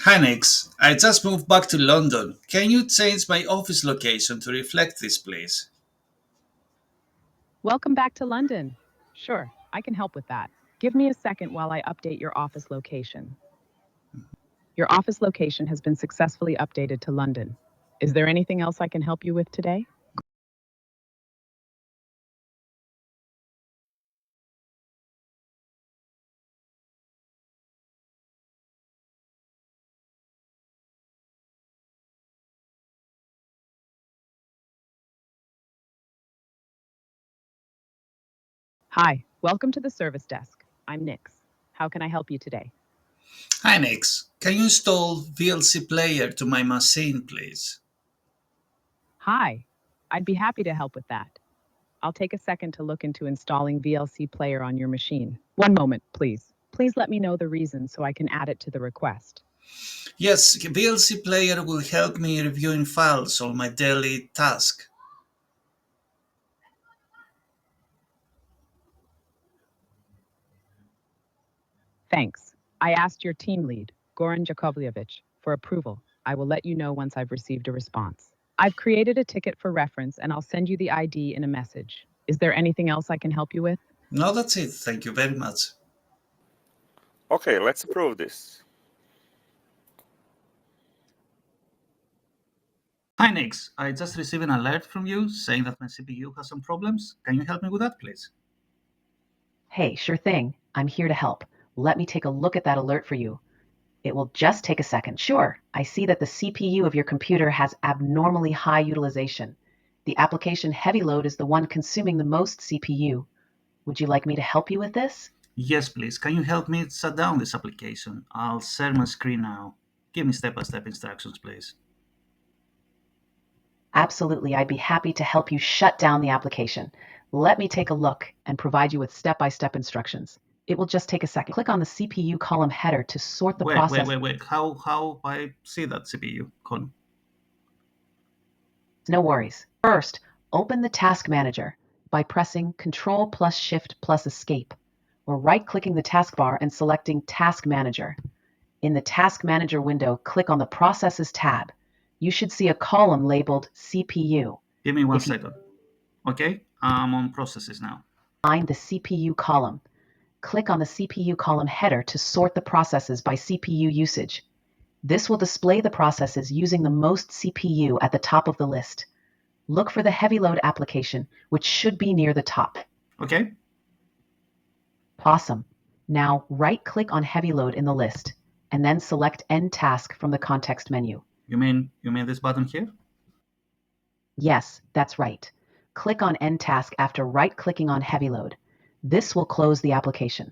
Hi Nix, I just moved back to London. Can you change my office location to reflect this, please? Welcome back to London. Sure, I can help with that. Give me a second while I update your office location. Your office location has been successfully updated to London. Is there anything else I can help you with today? Hi, welcome to the service desk. I'm Nix. How can I help you today? Hi Nix, can you install VLC player to my machine, please? Hi, I'd be happy to help with that. I'll take a second to look into installing VLC Player on your machine. One moment, please. Please let me know the reason so I can add it to the request. Yes, VLC player will help me reviewing files on my daily task. Thanks. I asked your team lead, Goran Jakovljevic, for approval. I will let you know once I've received a response. I've created a ticket for reference and I'll send you the ID in a message. Is there anything else I can help you with? No, that's it. Thank you very much. Okay, let's approve this. Hi Nix, I just received an alert from you saying that my CPU has some problems. Can you help me with that, please? Hey, sure thing. I'm here to help. Let me take a look at that alert for you. It will just take a second. Sure, I see that the CPU of your computer has abnormally high utilization. The application heavy load is the one consuming the most CPU. Would you like me to help you with this? Yes, please. Can you help me shut down this application? I'll share my screen now. Give me step-by-step instructions, please. Absolutely, I'd be happy to help you shut down the application. Let me take a look and provide you with step-by-step instructions. It will just take a second. Click on the CPU column header to sort the process. Wait. How I see that CPU column? No worries. First, open the Task Manager by pressing Control plus Shift plus Escape, or right-clicking the taskbar and selecting Task Manager. In the Task Manager window, click on the Processes tab. You should see a column labeled CPU. Give me one If you second. Okay, I'm on processes now. find the CPU column, click on the CPU column header to sort the processes by CPU usage. This will display the processes using the most CPU at the top of the list. Look for the heavy load application, which should be near the top. Okay, Awesome. Now right-click on heavy load in the list, and then select End Task from the context menu. you mean this button here? Yes, that's right. Click on End Task after right-clicking on heavy load. This will close the application.